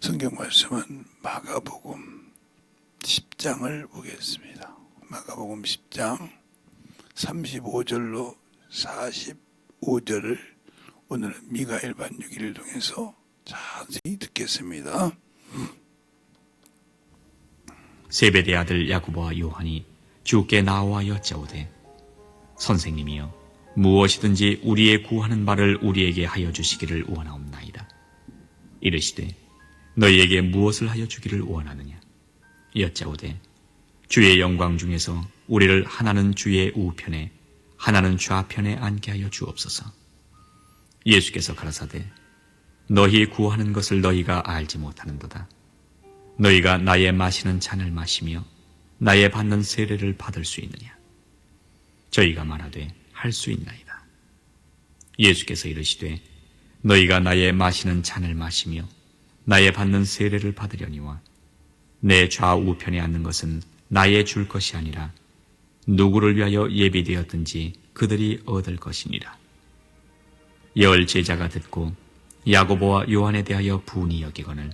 성경 말씀은 마가복음 10장을 보겠습니다. 마가복음 10장 35절로 45절을 오늘은 미가엘 반주기를 통해서 자세히 듣겠습니다. 세베대 아들 야고보와 요한이 주께 나와 여짜오되 선생님이여 무엇이든지 우리의 구하는 바를 우리에게 하여 주시기를 원하옵나이다. 이르시되 너희에게 무엇을 하여 주기를 원하느냐. 여짜오되 주의 영광 중에서 우리를 하나는 주의 우편에 하나는 좌편에 앉게 하여 주옵소서. 예수께서 가라사대 너희 구하는 것을 너희가 알지 못하는도다. 너희가 나의 마시는 잔을 마시며 나의 받는 세례를 받을 수 있느냐. 저희가 말하되 할 수 있나이다. 예수께서 이르시되 너희가 나의 마시는 잔을 마시며 나의 받는 세례를 받으려니와 내 좌우편에 앉는 것은 나의 줄 것이 아니라 누구를 위하여 예비되었든지 그들이 얻을 것이니라. 열 제자가 듣고 야고보와 요한에 대하여 분이 여기거늘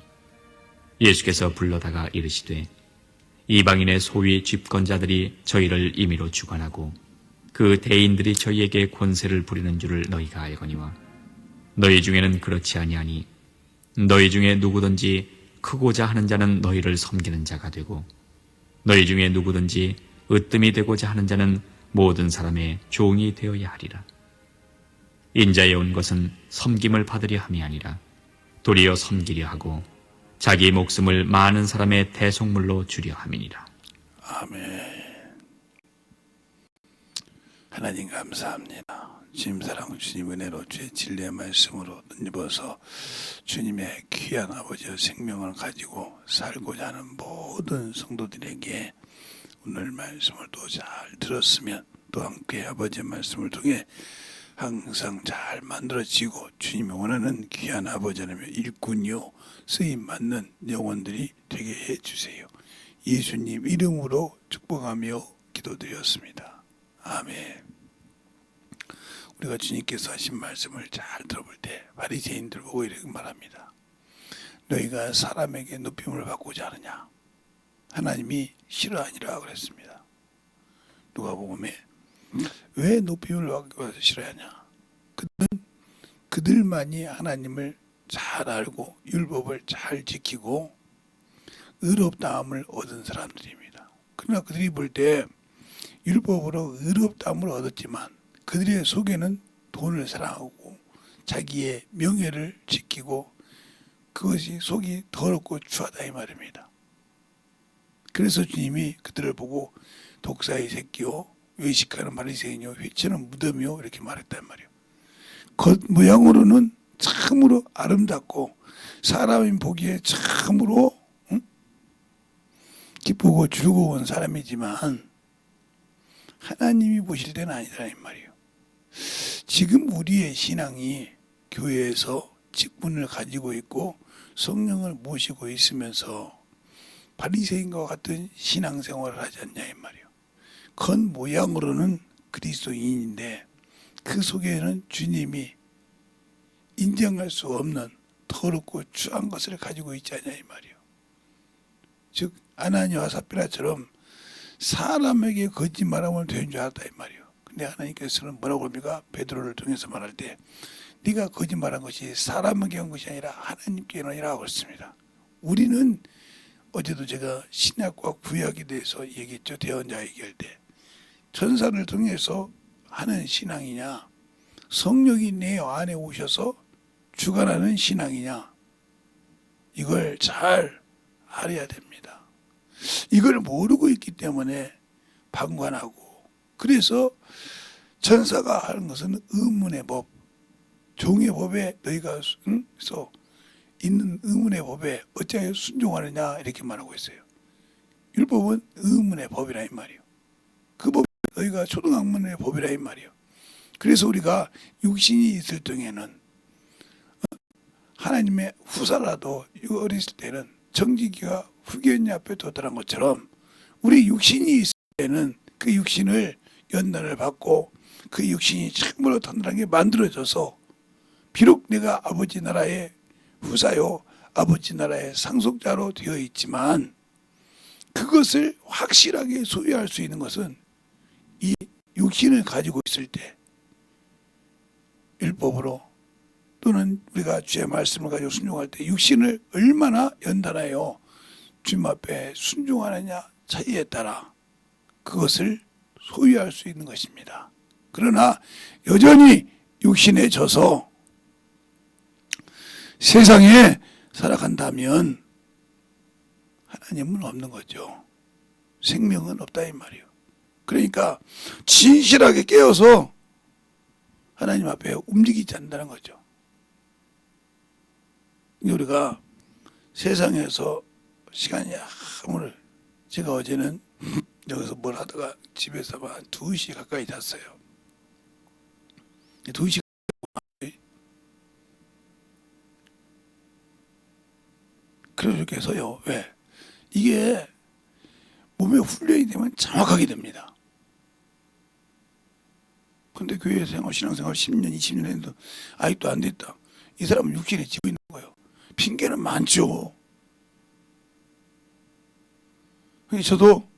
예수께서 불러다가 이르시되 이방인의 소위 집권자들이 저희를 임의로 주관하고 그 대인들이 저희에게 권세를 부리는 줄을 너희가 알거니와 너희 중에는 그렇지 아니하니 너희 중에 누구든지 크고자 하는 자는 너희를 섬기는 자가 되고 너희 중에 누구든지 으뜸이 되고자 하는 자는 모든 사람의 종이 되어야 하리라. 인자에 온 것은 섬김을 받으려 함이 아니라 도리어 섬기려 하고 자기 목숨을 많은 사람의 대속물로 주려 함이니라. 아멘. 하나님 감사합니다. 주님 사랑, 주님 은혜로 주의 진리의 말씀으로 입어서 주님의 귀한 아버지의 생명을 가지고 살고자 하는 모든 성도들에게 오늘 말씀을 또 잘 들었으면 또 함께 아버지의 말씀을 통해 항상 잘 만들어지고 주님이 원하는 귀한 아버지 하나님의 일꾼이요 쓰임 받는 영혼들이 되게 해주세요. 예수님 이름으로 축복하며 기도드렸습니다. 아멘. 우리가 주님께서 하신 말씀을 잘 들어볼 때 바리새인들 보고 이렇게 말합니다. 너희가 사람에게 높임을 받고자 하느냐? 하나님이 싫어하니라 그랬습니다. 누가복음에 왜 높임을 받고 싫어하냐? 그들만이 하나님을 잘 알고 율법을 잘 지키고 의롭다함을 얻은 사람들입니다. 그러나 그들이 볼 때 율법으로 의롭다함을 얻었지만 그들의 속에는 돈을 사랑하고 자기의 명예를 지키고 그것이 속이 더럽고 추하다 이 말입니다. 그래서 주님이 그들을 보고 독사의 새끼요 외식하는 바리새인이요 회치는 무덤이요 이렇게 말했단 말이에요. 겉모양으로는 참으로 아름답고 사람이 보기에 참으로 기쁘고 즐거운 사람이지만 하나님이 보실 때는 아니더라 이 말이에요. 지금 우리의 신앙이 교회에서 직분을 가지고 있고 성령을 모시고 있으면서 바리새인과 같은 신앙생활을 하지 않냐 이 말이에요. 겉모양으로는 그리스도인인데 그 속에는 주님이 인정할 수 없는 더럽고 추한 것을 가지고 있지 않냐 이 말이에요. 즉 아나니아와 삽비라처럼 사람에게 거짓말하면 되는 줄 알았다 이 말이에요. 근데 하나님께서는 뭐라고 합니까? 베드로를 통해서 말할 때 네가 거짓말한 것이 사람에게 한 것이 아니라 하나님께 한이라고 했습니다. 우리는 어제도 제가 신약과 구약에 대해서 얘기했죠. 대언자 얘기할 때 천사를 통해서 하는 신앙이냐 성령이 내 안에 오셔서 주관하는 신앙이냐 이걸 잘 알아야 됩니다. 이걸 모르고 있기 때문에 방관하고 그래서 천사가 하는 것은 의문의 법 종의 법에 너희가 있는 의문의 법에 어찌하여 순종하느냐 이렇게 말하고 있어요. 율법은 의문의 법이라 이 말이에요. 그 법 너희가 초등학문의 법이라 이 말이에요. 그래서 우리가 육신이 있을 때에는 하나님의 후사라도 어렸을 때는 정직이가 후견이 앞에 도달한 것처럼 우리 육신이 있을 때는 그 육신을 연단을 받고 그 육신이 참으로 단단하게 만들어져서 비록 내가 아버지 나라의 후사요 아버지 나라의 상속자로 되어 있지만 그것을 확실하게 소유할 수 있는 것은 이 육신을 가지고 있을 때 율법으로 또는 우리가 주의 말씀을 가지고 순종할 때 육신을 얼마나 연단하여 주님 앞에 순종하느냐 차이에 따라 그것을 소유할 수 있는 것입니다. 그러나 여전히 육신에 져서 세상에 살아간다면 하나님은 없는 거죠. 생명은 없다 이 말이에요. 그러니까 진실하게 깨어서 하나님 앞에 움직이지 않는다는 거죠. 우리가 세상에서 시간이 오늘 제가 어제는 여기서 뭘 하다가 집에서 한 2시 가까이 잤어요. 2시 그래서요. 왜? 이게 몸에 훈련이 되면 정확하게 됩니다. 근데 교회 생활, 신앙생활 10년, 20년 했는데 아직도 안 됐다. 이 사람은 육신에 지고 있는 거예요. 핑계는 많죠. 저도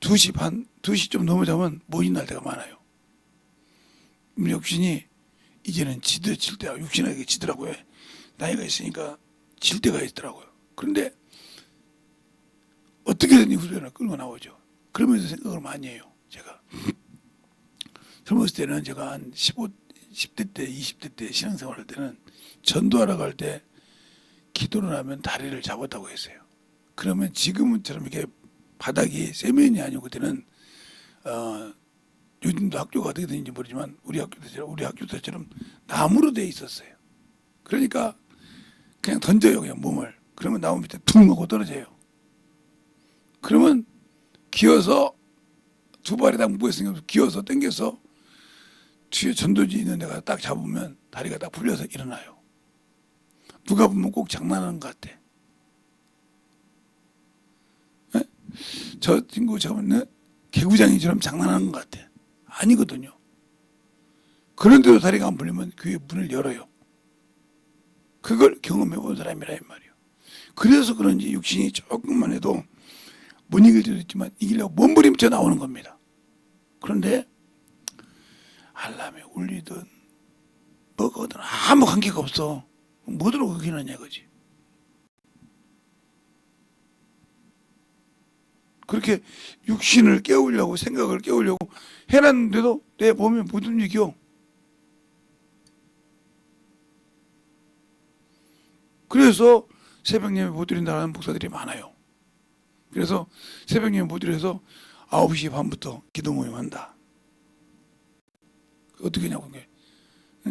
2시 반, 2시 좀 넘어자면 모인 날 때가 많아요. 육신이 이제는 질 때가 육신에게 지더라고요. 나이가 있으니까 질 때가 있더라고요. 그런데 어떻게든 이 훈련을 끌고 나오죠. 그러면서 생각을 많이 해요. 제가 젊었을 때는 제가 한 10대 때, 20대 때 신앙생활 할 때는 전도하러 갈 때 기도를 하면 다리를 잡았다고 했어요. 그러면 지금처럼 이렇게 바닥이 세면이 아니고 그때는 요즘도 학교가 어떻게 되는지 모르지만 우리 학교 때처럼 나무로 돼 있었어요. 그러니까 그냥 던져요, 그냥 몸을. 그러면 나무 밑에 퉁 하고 떨어져요. 그러면 기어서 두 발에다 묶어있으니까 기어서 당겨서 뒤에 전도지 있는 데가 딱 잡으면 다리가 딱 풀려서 일어나요. 누가 보면 꼭 장난하는 것 같아. 네? 저 친구 저번에 개구장이처럼 장난하는 것 같아. 아니거든요. 그런데도 다리가 안 풀리면 교회 문을 열어요. 그걸 경험해 본 사람이라 이 말이에요. 그래서 그런지 육신이 조금만 해도 못 이길 때도 있지만 이기려고 몸부림쳐 나오는 겁니다. 그런데 알람이 울리든 뭐거든 아무 관계가 없어. 뭐들어 그기는 이거지. 그렇게 육신을 깨우려고 생각을 깨우려고 해놨는데도 내 몸에 못 움직여. 그래서 새벽 예배 못 드린다는 목사들이 많아요. 그래서 새벽 예배 못 드려서 9시 반부터 기도 모임 한다. 어떻게 하냐고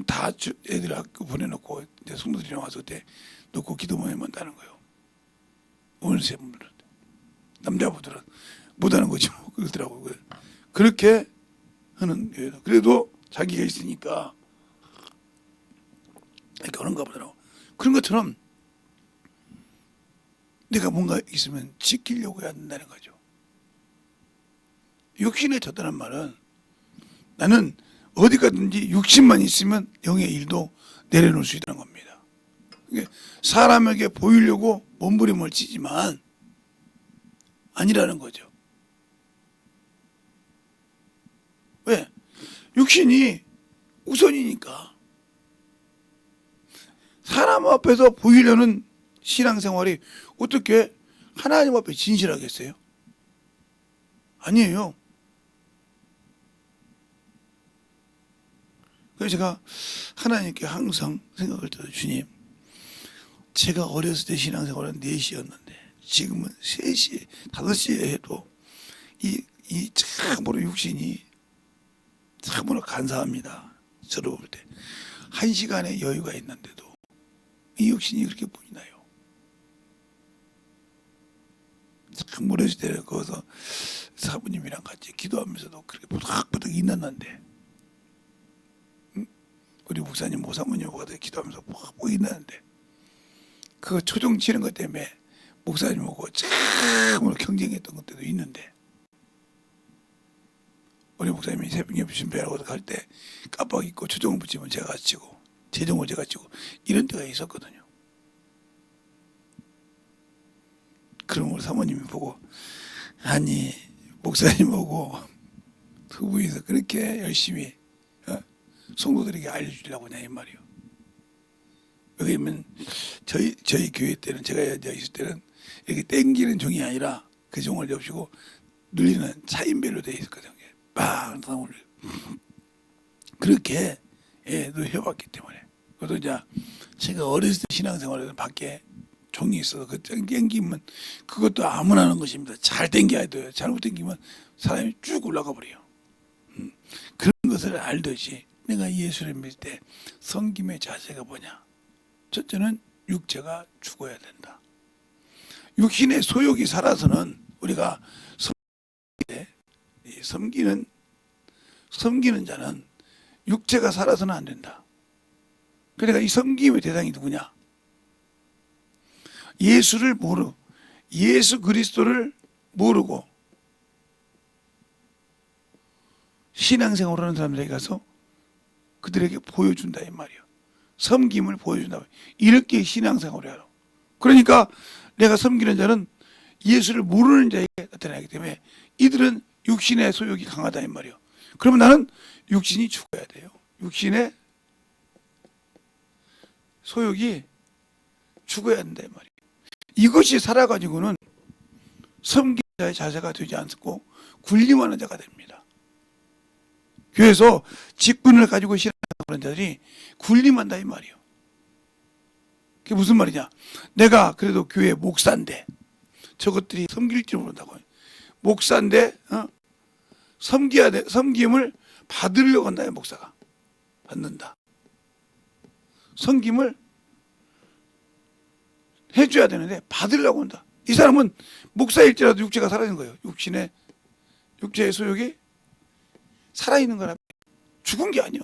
다 애들 학교 보내놓고 내 숙모들이랑 와서 그때 놓고 기도 모임 한다는 거예요. 오늘 세 분들은 남자분들은 못하는 거지 뭐 그러더라고요. 그렇게 하는 교회도 그래도 자기가 있으니까 그런가 보더라고. 그런 것처럼 내가 뭔가 있으면 지키려고 해야 된다는 거죠. 육신에 졌다는 말은 나는 어디 가든지 육신만 있으면 영의 일도 내려놓을 수 있다는 겁니다. 사람에게 보이려고 몸부림을 치지만 아니라는 거죠. 왜? 육신이 우선이니까. 사람 앞에서 보이려는 신앙생활이 어떻게 하나님 앞에 진실하겠어요? 아니에요. 그래서 제가 하나님께 항상 생각을 들어요. 주님, 제가 어렸을 때 신앙생활은 4시였는데 지금은 3시, 5시에 해도 이 참으로 육신이 참으로 간사합니다. 저를 볼 때. 1시간의 여유가 있는데도 이 육신이 그렇게 보이나요? 참 어렸을 때 거기서 사부님이랑 같이 기도하면서도 그렇게 부득부득 있었는데 우리 목사님, 모사모님하고 기도하면서 뭐 있는데 그거 초종 치는 것 때문에 목사님하고 참으로 경쟁했던 것들도 있는데 우리 목사님이 새벽에 준비하고 갈 때 깜빡 잊고 초종을 붙이면 제가 치고 재종을 제가 치고 이런 때가 있었거든요. 그럼 우리 사모님이 보고, 아니 목사님하고 두 분이서 그렇게 열심히 성도들에게 알려주려고 하냐 이 말이요. 왜냐면 저희 교회 때는, 제가 있을 때는 이렇게 땡기는 종이 아니라 그 종을 접시고 눌리는 차임별로 되어 있었거든요. 빵 올려. 그렇게 해봤기 때문에. 그래도 이제 제가 어렸을 때 신앙생활에서 밖에 종이 있어서 그 땡기면 그것도 아무나 하는 것입니다. 잘 땡겨야 돼요. 잘못 땡기면 사람이 쭉 올라가 버려요. 그런 것을 알듯이 내가 예수를 믿을 때 섬김의 자세가 뭐냐? 첫째는 육체가 죽어야 된다. 육신의 소욕이 살아서는 우리가 섬기는 자는 육체가 살아서는 안 된다. 그러니까 이 섬김의 대상이 누구냐? 예수를 모르고, 예수 그리스도를 모르고 신앙생활을 하는 사람들에게 가서 그들에게 보여준다 이 말이에요. 섬김을 보여준다. 이렇게 신앙생활을 하라. 그러니까 내가 섬기는 자는 예수를 모르는 자에게 나타나기 때문에 이들은 육신의 소욕이 강하다 이 말이에요. 그러면 나는 육신이 죽어야 돼요. 육신의 소욕이 죽어야 한다 이 말이에요. 이것이 살아가지고는 섬기는 자의 자세가 되지 않고 군림하는 자가 됩니다. 교회에서 직분을 가지고 신앙하는 자들이 군림한다 이 말이에요. 그게 무슨 말이냐? 내가 그래도 교회 목사인데 저것들이 섬길 줄 모른다고. 목사인데 섬겨야 돼. 섬김을 받으려고 한다. 목사가 받는다. 섬김을 해줘야 되는데 받으려고 한다. 이 사람은 목사일지라도 육체가 살아있는 거예요. 육체의 소욕이 살아있는 거라. 죽은 게 아니에요.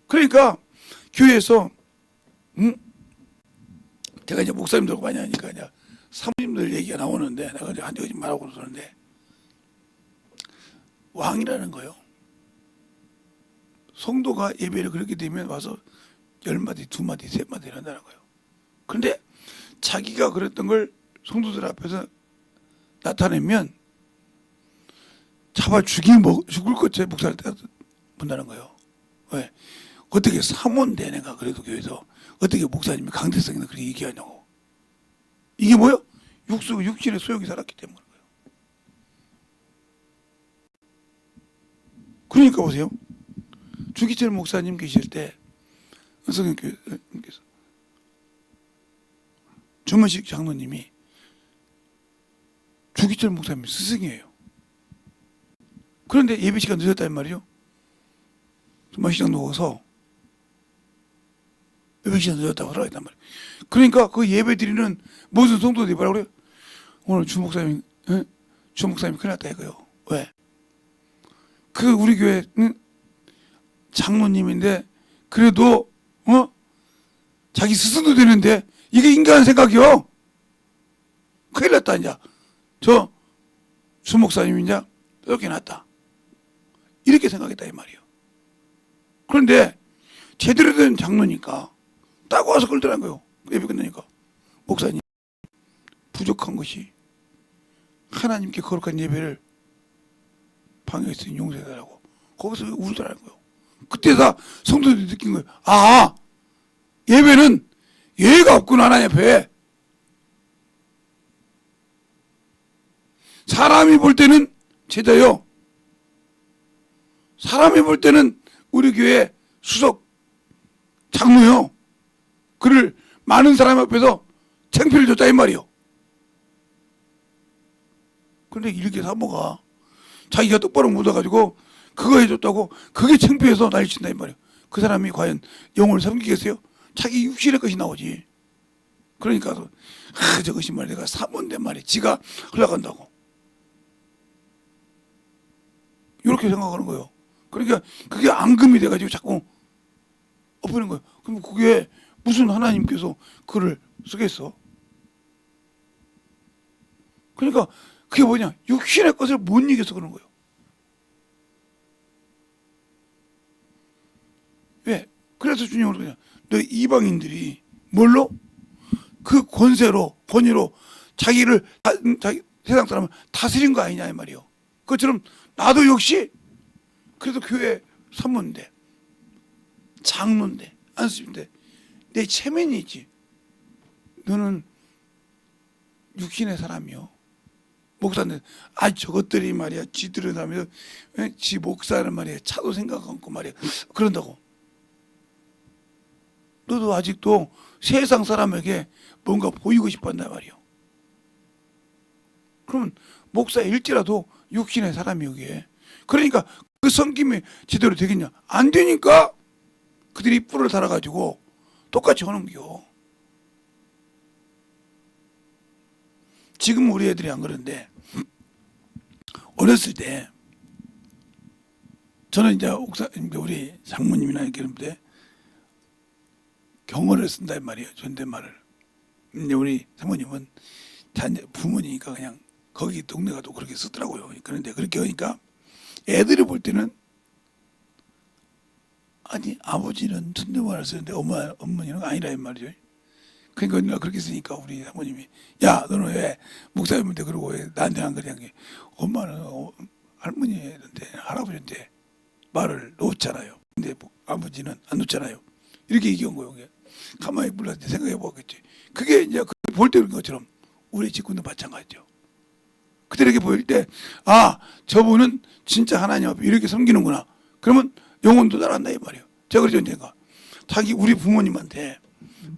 그러니까 교회에서 제가 이제 목사님들하고 많이 하니까 이제 사모님들 얘기가 나오는데 내가 이제 한두 가지 말하고 그러는데, 왕이라는 거요. 성도가 예배를 그렇게 되면 와서 10마디, 2마디, 3마디 한다는 거예요. 그런데 자기가 그랬던 걸 성도들 앞에서 나타내면 잡아 죽을 것째 목사를 본다는 거예요. 왜? 어떻게 사모인데 내가 그래도 교회에서 어떻게 목사님이 강대성이나 그렇게 얘기하냐고. 이게 뭐예요? 육신의 소욕이 살았기 때문에 그래요. 그러니까 보세요. 주기철 목사님 계실 때 은성교회께서 주문식 장로님이 주기철 목사님 스승이에요. 그런데 예배 시간 늦었단 말이죠. 주문식 장로가 예배 시간 늦었다고 하라고 했단 말이에요. 그러니까 그 예배 드리는 모든 성도들이 뭐라고 그래요? 오늘 주 목사님 큰일 났다 이거요. 왜? 그 우리 교회는 장로님인데 그래도 자기 스승도 되는데 이게 인간 생각이요. 큰일 났다 이제. 저 주 목사님이 이제 이렇게 났다. 이렇게 생각했다 이 말이에요. 그런데 제대로 된 장로니까 딱 와서 그러더라는 거예요. 예배 끝나니까. 목사님, 부족한 것이 하나님께 거룩한 예배를 방해했으니 용서해달라고. 거기서 울더라는 거예요. 그때 다 성도들이 느낀 거예요. 아, 예배는 예의가 없구나 하나님 앞에. 사람이 볼 때는 제자요. 사람이 볼 때는 우리 교회 수석 장로요. 그를 많은 사람 앞에서 창피를 줬다 이 말이요. 그런데 일개 사모가 자기가 똑바로 못 와가지고 그거 해줬다고 그게 창피해서 난리친다 이 말이요. 그 사람이 과연 영혼을 섬기겠어요? 자기 육신의 것이 나오지. 그러니까 저것이 말이야 내가 사모인데 말이야 지가 흘러간다고. 이렇게 생각하는 거예요. 그러니까 그게 앙금이 돼가지고 자꾸 엎어는 거예요. 그럼 그게 무슨 하나님께서 글을 쓰겠어? 그러니까 그게 뭐냐? 육신의 것을 못 이겨서 그런 거예요. 왜? 그래서 주님은 그러냐? 너 이방인들이 뭘로? 그 권위로 자기를 자기 세상 사람을 다스린 거 아니냐 이 말이요. 그것처럼 나도 역시 그래도 교회 사모인데 장로인데 안수인데 내 체면이 있지. 너는 육신의 사람이요. 목사인데 저것들이 말이야 지들은 사람이 지 목사는 말이야 차도 생각 않고 말이야 그런다고. 너도 아직도 세상 사람에게 뭔가 보이고 싶어 한단 말이요. 그러면 목사일지라도 육신의 사람이 여기에. 그러니까 그 섬김이 제대로 되겠냐? 안 되니까 그들이 뿔을 달아가지고 똑같이 하는겨. 지금 우리 애들이 안 그런데 어렸을 때 저는 이제 우리 장모님이나 이렇게 그런데 경어를 쓴다 이 말이에요. 존댓말을. 근데 우리 장모님은 부모니까 그냥 거기 동네 가도 그렇게 쓰더라고요. 그런데 그렇게 하니까 애들이 볼 때는 아니 아버지는 존댓말을 쓰는데 어머니는 아니라 이 말이죠. 그러니까 언니가 그렇게 쓰니까 우리 사모님이 야 너는 왜 목사님한테 그러고 왜 나한테 안 그래? 엄마는 할머니한테 할아버지한테 말을 놓잖아요. 근데 아버지는 안 놓잖아요. 이렇게 얘기한 거예요. 가만히 불렀는데 생각해 보겠지. 그게 이제 볼 때 그런 것처럼 우리 직군도 마찬가지죠. 그들에게 보일 때 저분은 진짜 하나님 앞에 이렇게 섬기는구나. 그러면 영혼도 따라간다 이 말이에요. 제가 그러죠 언젠가 우리 부모님한테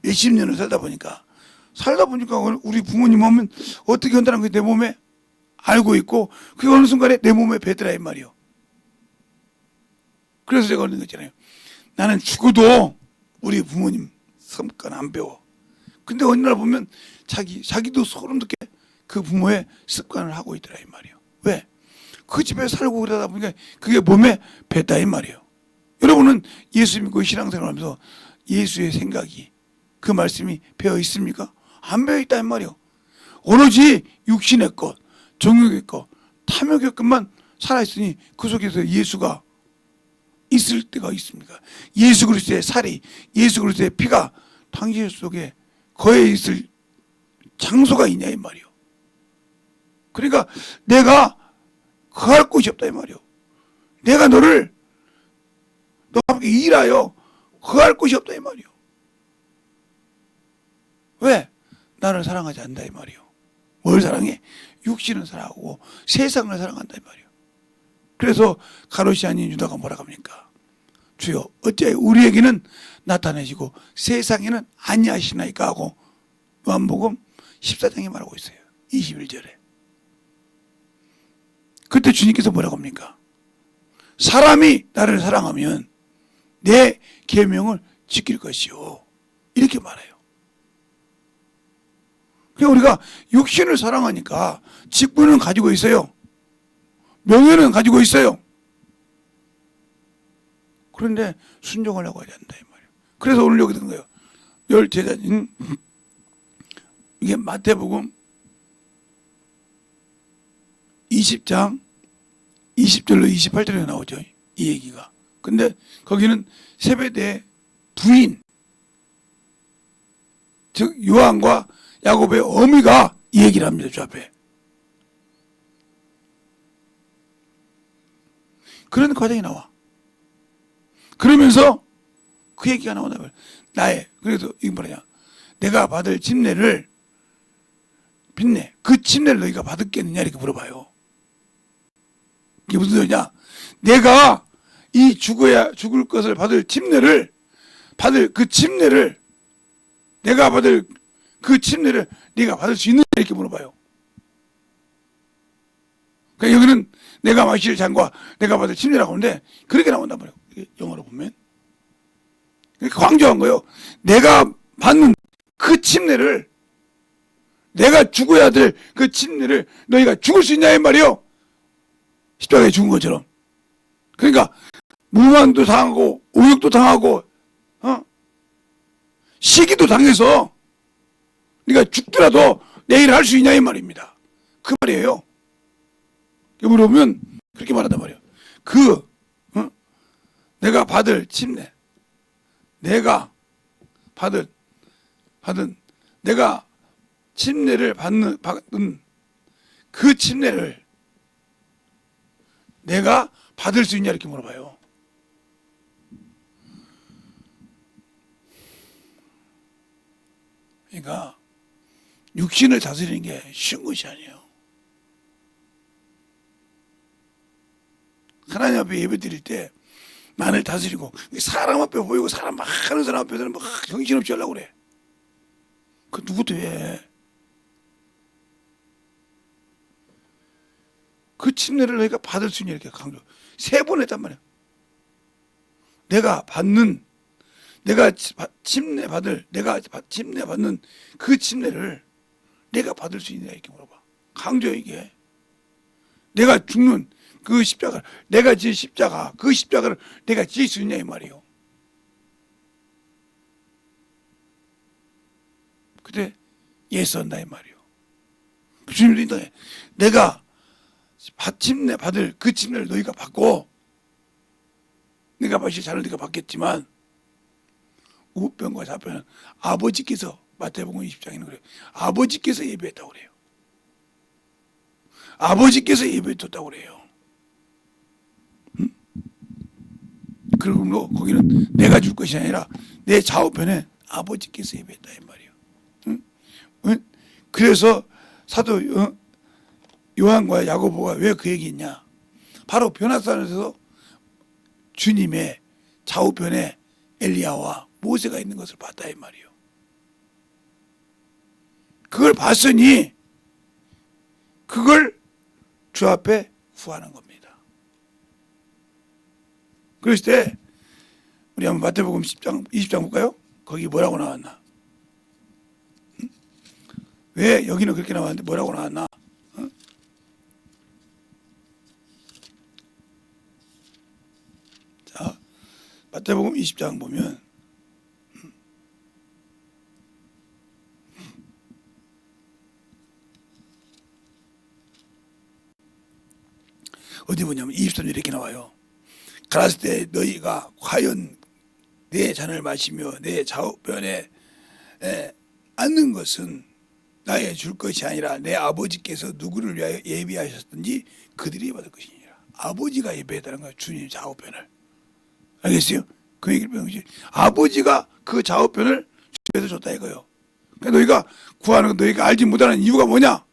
몇십 년을 살다 보니까 우리 부모님 하면 어떻게 한다는 게 내 몸에 알고 있고 그게 어느 순간에 내 몸에 배더라 이 말이요. 그래서 제가 그러는 거 있잖아요. 나는 죽어도 우리 부모님 습관 안 배워. 근데 어느 날 보면 자기도 소름 돋게 그 부모의 습관을 하고 있더라 이 말이요. 왜? 그 집에 살고 그러다 보니까 그게 몸에 뱉다 이 말이에요. 여러분은 예수 믿고 신앙생활하면서 예수의 생각이 그 말씀이 배어 있습니까? 안 배어 있다 이 말이요. 오로지 육신의 것, 정욕의 것, 탐욕의 것만 살아있으니 그 속에서 예수가 있을 때가 있습니까? 예수 그리스도의 살이, 예수 그리스도의 피가 당신 속에 거해 있을 장소가 있냐 이 말이요. 그러니까 내가 거할 곳이 없다 이 말이요. 내가 너와 함께 일하여 거할 곳이 없다 이 말이요. 왜? 나를 사랑하지 않는다 이 말이요. 뭘 사랑해? 육신을 사랑하고 세상을 사랑한다 이 말이요. 그래서 가롯이 아닌 유다가 뭐라 합니까? 주여 어찌하여 우리에게는 나타내시고 세상에는 아니하시나이까 하고 요한복음 14장에 말하고 있어요. 21절에. 그때 주님께서 뭐라고 합니까? 사람이 나를 사랑하면 내 계명을 지킬 것이요. 이렇게 말해요. 그러니까 우리가 육신을 사랑하니까 직분은 가지고 있어요. 명예는 가지고 있어요. 그런데 순종하려고 하지 않는다 이 말이에요. 그래서 오늘 여기 든 거예요. 열 제자인 이게 마태복음 20장 20절로 28절에 나오죠. 이 얘기가. 근데 거기는 세베대의 부인 즉 요한과 야곱의 어미가 이 얘기를 합니다. 주 앞에. 그런 과정이 나와. 그러면서 그 얘기가 나오나 봐요. 그래서 이게 뭐냐. 내가 받을 침례를 빚내. 그 침례를 너희가 받았겠느냐 이렇게 물어봐요. 이게 무슨 소리냐. 내가 이 죽을 것을 받을 침례를 내가 받을 그 침례를 네가 받을 수 있느냐 이렇게 물어봐요. 그러니까 여기는 내가 마실 잔과 내가 받을 침례라고 하는데 그렇게 나온단 말이에요. 영어로 보면. 그러니까 강조한 거예요. 내가 받는 그 침례를 내가 죽어야 될 그 침례를 너희가 죽을 수 있냐 이 말이에요. 십자가에 죽은 것처럼. 그러니까 무만도 당하고 오역도 당하고 시기도 당해서 네가 죽더라도 내일 할 수 있냐 이 말입니다. 그 말이에요. 물어보면 그렇게 말한단 말이에요. 내가 받을 침례, 내가 받은 내가 침례를 받는 그 침례를 내가 받을 수 있냐 이렇게 물어봐요. 그러니까 육신을 다스리는 게 쉬운 것이 아니에요. 하나님 앞에 예배 드릴 때 나를 다스리고 사람 앞에 보이고 사람 많은 사람 앞에서는 막 정신없이 하려고 그래. 그 누구도 해. 그 침례를 너희가 받을 수 있냐 이렇게 강조. 3번 했단 말이야. 내가 침례 받는 그 침례를 내가 받을 수 있냐 이렇게 물어봐. 강조 이게. 내가 죽는 그 십자가, 내가 지은 십자가, 그 십자가를 내가 지을 수 있냐 이 말이에요. 그때 예스 한다 이 말이에요. 주님도 내가 침례 받을 그 침례를 너희가 받고 내가 마치 잔을 네가 받겠지만 우편과 좌편은 아버지께서 마태복음 20장에는 그래요. 아버지께서 예배했다고 그래요. 아버지께서 예배했다고 그래요. 그리고 거기는 내가 줄 것이 아니라 내 좌우편에 아버지께서 예배했다 이 말이에요. 그래서 사도 요한과 야고보가 왜 그 얘기했냐? 바로 변화산에서 주님의 좌우편에 엘리야와 모세가 있는 것을 봤다 이 말이에요. 그걸 봤으니 그걸 주 앞에 구하는 겁니다. 그랬을 때 우리 한번 마태복음 10장 20장 볼까요? 거기 뭐라고 나왔나? 왜 여기는 그렇게 나왔는데 뭐라고 나왔나? 자, 마태복음 20장 보면 어디 보냐면 23절 이렇게 나와요. 가라사대 때 너희가 과연 내 잔을 마시며 내 좌우편에 앉는 것은 나의 줄 것이 아니라 내 아버지께서 누구를 위하여 예비하셨든지 그들이 받을 것이니라. 아버지가 예배했다는 거예요. 주님 좌우편을. 알겠어요? 그 얘기를 배운 것이 아버지가 그 좌우편을 주에서 줬다 이거예요. 그러니까 너희가 구하는 건 너희가 알지 못하는 이유가 뭐냐?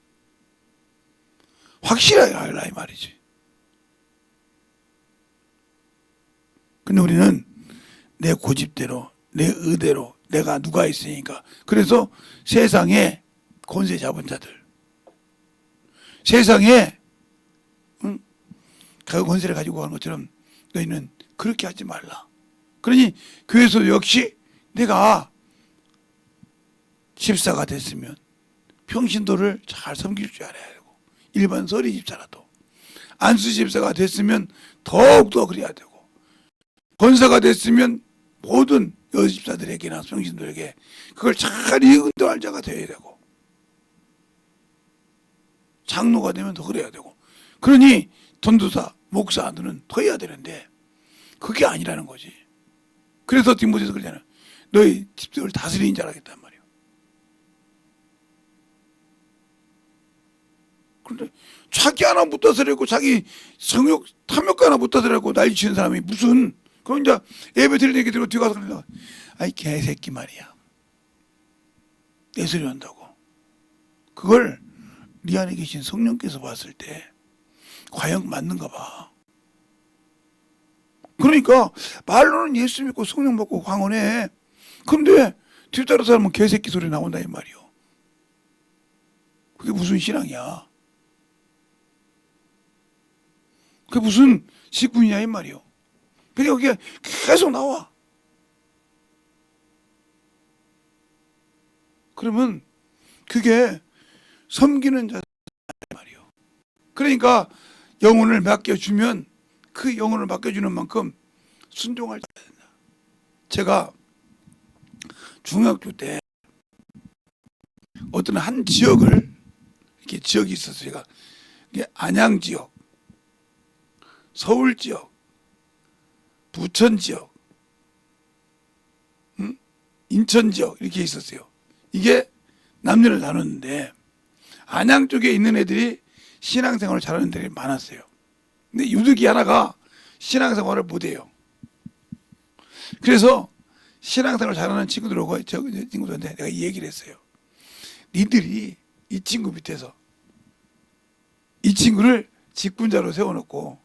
확실하게 알라 이 말이지. 근데 우리는 내 고집대로 내 의대로 내가 누가 있으니까 그래서 세상에 권세 잡은 자들 세상에 그 권세를 가지고 가는 것처럼 너희는 그렇게 하지 말라. 그러니 교회에서 역시 내가 집사가 됐으면 평신도를 잘 섬길 줄 알아야 되고 일반 서리 집사라도 안수 집사가 됐으면 더욱더 그래야 되고 권사가 됐으면 모든 여집사들에게나 평신도에게 그걸 잘 인도할 자가 되어야 되고 장로가 되면 더 그래야 되고 그러니 전도사, 목사들은 더 해야 되는데 그게 아니라는 거지. 그래서 디모데서 그러잖아요. 너희 집들을 다스리는 자라 하겠단 말이에요. 그런데 자기 하나 못 다스리고 자기 성욕 탐욕 하나 못 다스리고 난리치는 사람이 무슨 그럼 이제 예배 드리는 얘기 들고 뒤가서 그런다. 아이 개새끼 말이야. 내 소리 한다고. 그걸 네 안에 계신 성령께서 봤을 때 과연 맞는가 봐. 그러니까 말로는 예수 믿고 성령 받고 광원해. 그런데 뒤따라 사람은 개새끼 소리 나온다 이 말이요. 그게 무슨 신앙이야. 그게 무슨 직분이냐 이 말이요. 그러니까 그게 계속 나와. 그러면 그게 섬기는 자 말이요. 그러니까 영혼을 맡겨주면 그 영혼을 맡겨주는 만큼 순종할 자 된다. 제가 중학교 때 어떤 한 지역을 이렇게 지역이 있었어요. 제가 이게 안양 지역, 서울 지역, 부천 지역, 인천 지역 이렇게 있었어요. 이게 남녀를 나눴는데 안양 쪽에 있는 애들이 신앙생활을 잘하는 애들이 많았어요. 근데 유득이 하나가 신앙생활을 못해요. 그래서 신앙생활을 잘하는 친구들하고 저 친구들한테 내가 이 얘기를 했어요. 니들이 이 친구 밑에서 이 친구를 직분자로 세워놓고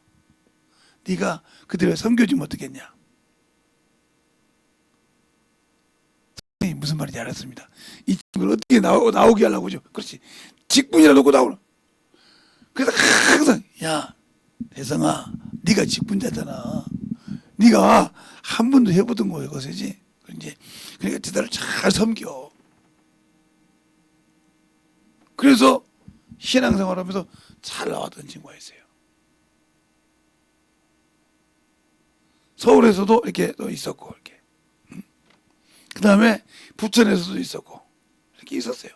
네가 그들을 섬겨주면 어떻겠냐. 무슨 말인지 알았습니다. 이 친구를 어떻게 나오게 하려고 하죠. 그렇지. 직분이라 놓고 나오라. 그래서 항상 야 대성아 네가 직분자잖아. 네가 한 번도 해보던 거예요. 그것이지. 그러니까 저들을 잘 섬겨. 그래서 신앙생활하면서 잘 나왔던 친구가 있어요. 서울에서도 이렇게 또 있었고 이렇게. 그 다음에 부천에서도 있었고 이렇게 있었어요.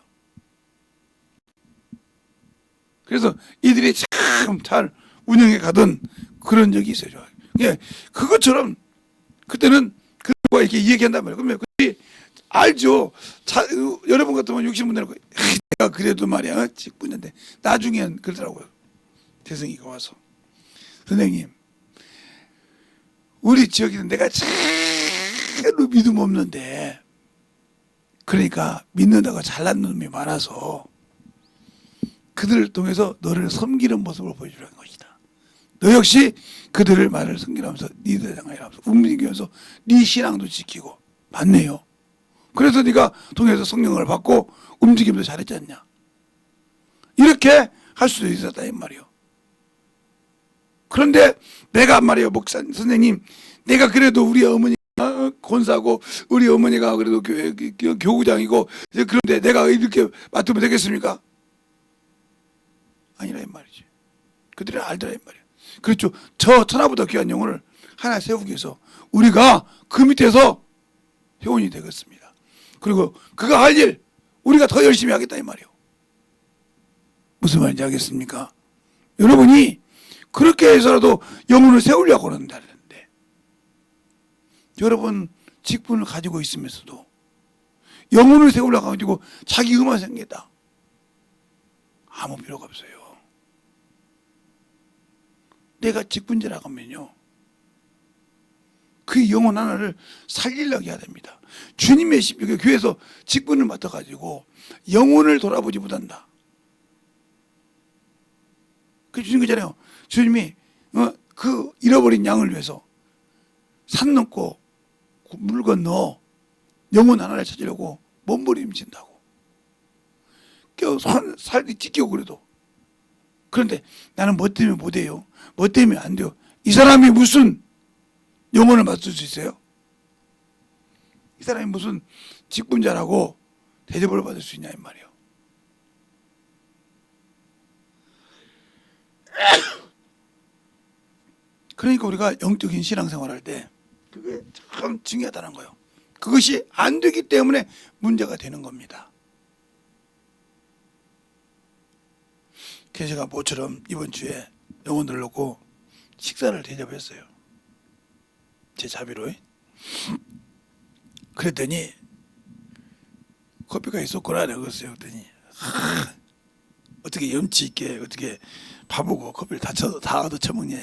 그래서 이들이 참 잘 운영해 가던 그런 적이 있어요. 예, 그것처럼 그때는 그거 이렇게 얘기한단 말이에요. 그러면 그들이 알죠. 여러분 같으면 60분 내고 내가 그래도 말이야 직분인데 나중엔 그러더라고요. 대성이가 와서 선생님 우리 지역에는 내가 제일로 믿음 없는데 그러니까 믿는다고 잘난 놈이 많아서 그들을 통해서 너를 섬기는 모습을 보여주려는 것이다. 너 역시 그들을 말을 섬기면서 니들 장하면서 움직이면서 네 신앙도 지키고 맞네요. 그래서 네가 통해서 성령을 받고 움직임도 잘했지 않냐. 이렇게 할 수도 있었다 이 말이요. 그런데 내가 말이에요 목사 선생님 내가 그래도 우리 어머니 권사고 우리 어머니가 그래도 교구장이고 그런데 내가 이렇게 맡으면 되겠습니까? 아니라 이 말이지. 그들은 알더라 이 말이야. 그렇죠. 저 천하보다 귀한 영혼을 하나 세우기 위해서 우리가 그 밑에서 회원이 되겠습니다. 그리고 그가 할 일 우리가 더 열심히 하겠다 이 말이요. 무슨 말인지 알겠습니까? 여러분이 그렇게 해서라도 영혼을 세우려고 그런다는데 여러분 직분을 가지고 있으면서도 영혼을 세우려고 가지고 자기 의만 생겼다. 아무 필요가 없어요. 내가 직분자라고 하면요. 그 영혼 하나를 살리려고 해야 됩니다. 주님의 교회에서 직분을 맡아가지고 영혼을 돌아보지 못한다. 그 주님 그잖아요. 주님이 그 잃어버린 양을 위해서 산 넘고 물 건너 영혼 하나를 찾으려고 몸부림친다고. 살이 찢기고 그래도. 그런데 나는 뭐 때문에 못해요? 뭐 때문에 안 돼요? 이 사람이 무슨 영혼을 맡을 수 있어요? 이 사람이 무슨 직분자라고 대접을 받을 수 있냐 이 말이에요. 그러니까 우리가 영적인 신앙생활 할 때 그게 참 중요하다는 거예요. 그것이 안 되기 때문에 문제가 되는 겁니다. 그래서 제가 모처럼 이번 주에 영혼들을 놓고 식사를 대접했어요. 제 자비로. 그랬더니 커피가 있었구나 내가 그랬어요. 그랬더니 어떻게 염치 있게 어떻게 밥하고 커피를 다 얻어쳐먹냐.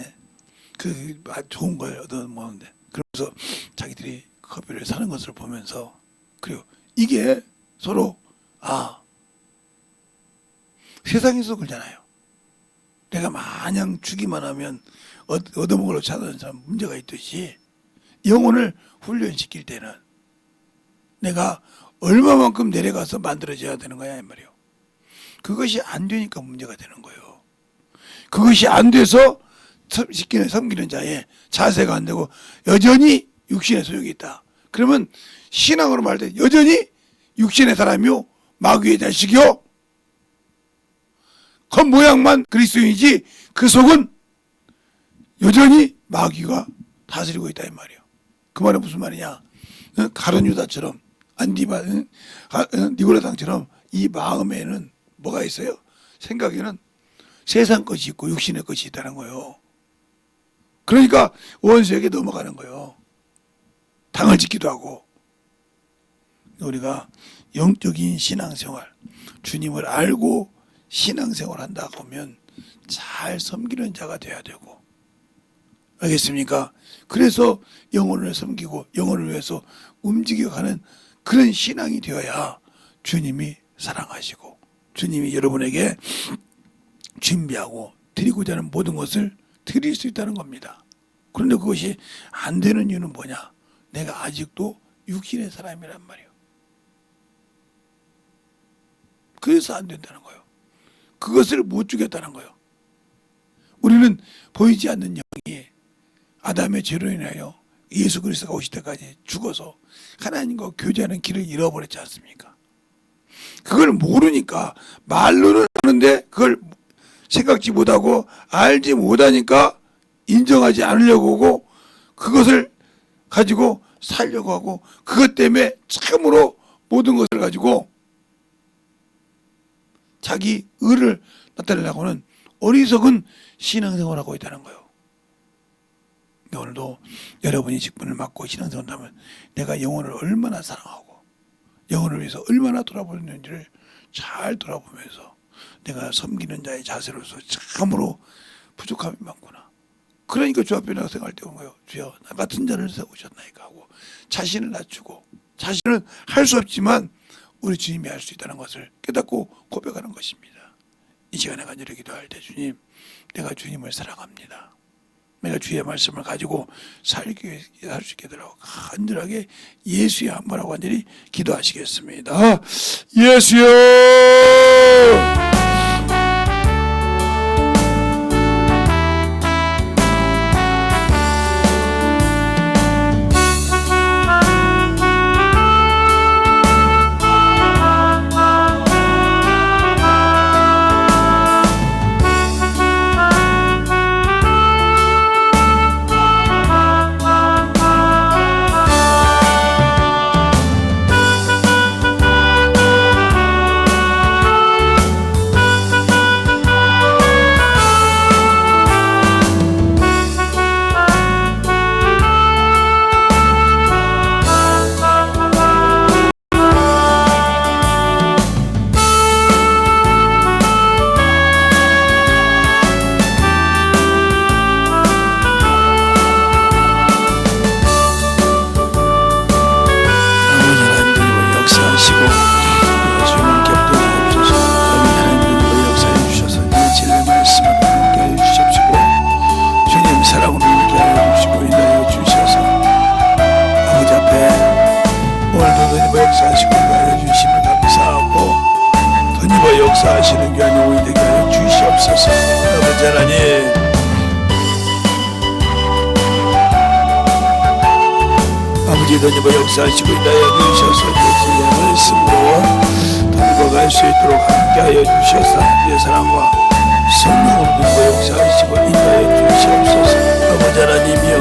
그 좋은 걸 얻어먹는데 그러면서 자기들이 커피를 사는 것을 보면서 그리고 이게 서로 세상에서 그러잖아요. 내가 마냥 주기만 하면 얻어먹으려고 찾아다니는 사람 문제가 있듯이 영혼을 훈련시킬 때는 내가 얼마만큼 내려가서 만들어져야 되는 거야 이 말이에요. 그것이 안 되니까 문제가 되는 거예요. 그것이 안 돼서 섬기는 자의 자세가 안 되고 여전히 육신의 소욕이 있다. 그러면 신앙으로 말할 때 여전히 육신의 사람이요 마귀의 자식이요 겉모양만 그리스도인이지 그 속은 여전히 마귀가 다스리고 있다 이 말이에요. 그 말은 무슨 말이냐. 가룟 유다처럼 니고라당처럼 이 마음에는 뭐가 있어요? 생각에는 세상 것이 있고 육신의 것이 있다는 거예요. 그러니까 원수에게 넘어가는 거예요. 당을 짓기도 하고. 우리가 영적인 신앙생활 주님을 알고 신앙생활 한다 하면 잘 섬기는 자가 돼야 되고, 알겠습니까? 그래서 영혼을 섬기고 영혼을 위해서 움직여가는 그런 신앙이 되어야 주님이 사랑하시고 주님이 여러분에게 준비하고 드리고자 하는 모든 것을 드릴 수 있다는 겁니다. 그런데 그것이 안 되는 이유는 뭐냐? 내가 아직도 육신의 사람이란 말이에요. 그래서 안 된다는 거예요. 그것을 못 주겠다는 거예요. 우리는 보이지 않는 영이 아담의 죄로 인하여 예수 그리스도가 오실 때까지 죽어서 하나님과 교제하는 길을 잃어버렸지 않습니까? 그걸 모르니까 말로는 하는데 그걸 생각지 못하고 알지 못하니까 인정하지 않으려고 하고 그것을 가지고 살려고 하고 그것 때문에 참으로 모든 것을 가지고 자기 의를 나타내려고 하는 어리석은 신앙생활을 하고 있다는 거예요. 오늘도 여러분이 직분을 맡고 신앙생활을 하면 내가 영혼을 얼마나 사랑하고 영혼을 위해서 얼마나 돌아보는지를 잘 돌아보면서 내가 섬기는 자의 자세로서 참으로 부족함이 많구나. 그러니까 주 앞에 나가 생각할 때 온 거예요. 주여 나 같은 자를 세우셨나이까 하고 자신을 낮추고 자신은 할 수 없지만 우리 주님이 할 수 있다는 것을 깨닫고 고백하는 것입니다. 이 시간에 간절히 기도할 때 주님 내가 주님을 사랑합니다. 내가 주의 말씀을 가지고 살 수 있게 되라고 간절하게 예수의 한번하고 간절히 기도하시겠습니다. 예수여! 역사하시는 교회 영혼이 되게 하여 주시옵소서. 아버지 하나님 아버지 하나님 역사하시고 인하여 주셔서 예수의 말씀으로 더 갈 수 있도록 함께하여 주셔서 내 사랑과 성령으로 역사하시고 인하여 주시옵소서. 아버지 하나님이여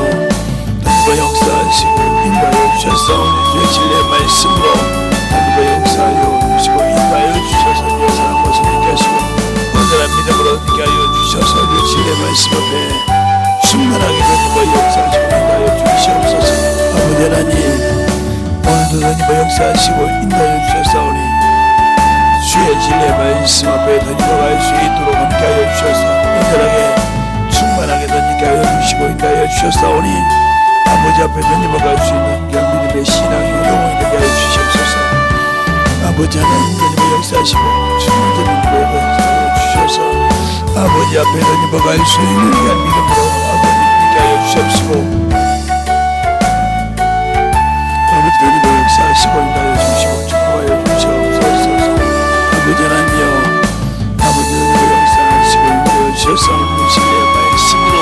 더 역사하시고 인하여 주셔서 예수의 말씀으로 역사하여 주시고 인도하여 주셔서 내 사랑과 성령께 하시고 온전한 믿음으로 얻게 하여 주셔서 주의 말씀 앞에 충만하게 되고 역사하시고 인도하여 주시옵소서. 아버지 하나님 오늘도 하나님 역사하시고 인도하여 주셔서 주의 진리의 말씀 앞에 던져갈 수 있도록 함께하여 주셔서 온전하게 충만하게 던지게 하여 주시고 인도하여 주셨사오니 아버지 앞에 던져갈 수 있는 믿음의 신앙이 영원히 되게 하여 주시옵소서. 아버지 하나님 주님의 역사하시고 주님의 역사하여 주셔서 아버지 앞에 던져갈 수 있는 믿음으로 아버지 믿게 하여 주시옵시고 아버지 주님의 역사하시고 인도하여 주시고 축복하여 주시옵소서. 아버지 하나님이여 아버지 주님의 역사하시고 인도하여 주셔서 주님의 말씀으로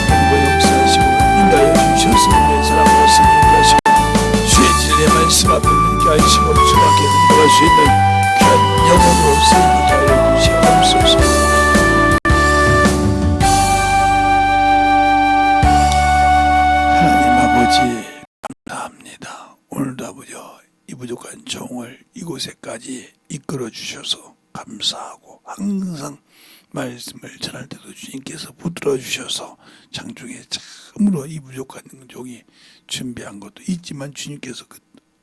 주님의 역사하시고 인도하여 주셔서 내 사랑과 승리케 하시고 주의 진리의 말씀 앞에 있게 하시고 정확히 인도할 수 있는 귀한 영혼으로 쓰임을 하여 주시옵소서. 하나님 아버지 감사합니다. 오늘도 아버지여 이 부족한 종을 이곳에까지 이끌어 주셔서 감사하고 항상 말씀을 전할 때도 주님께서 붙들어 주셔서 장중에 참으로 이 부족한 종이 준비한 것도 있지만 주님께서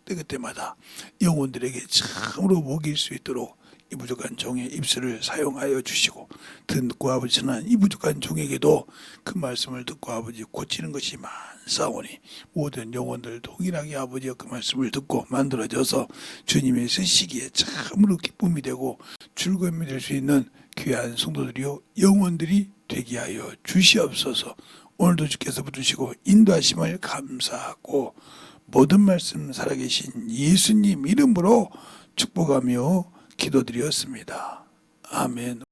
그때마다 영혼들에게 참으로 먹일 수 있도록 이 부족한 종의 입술을 사용하여 주시고 듣고 아버지 전한 이 부족한 종에게도 그 말씀을 듣고 아버지 고치는 것이 많사오니 모든 영혼들 동일하게 아버지의 그 말씀을 듣고 만들어져서 주님의 쓰시기에 참으로 기쁨이 되고 즐거움이 될 수 있는 귀한 성도들이요 영혼들이 되게 하여 주시옵소서. 오늘도 주께서 붙드시고 인도하심을 감사하고 모든 말씀 살아계신 예수님 이름으로 축복하며 기도드렸습니다. 아멘.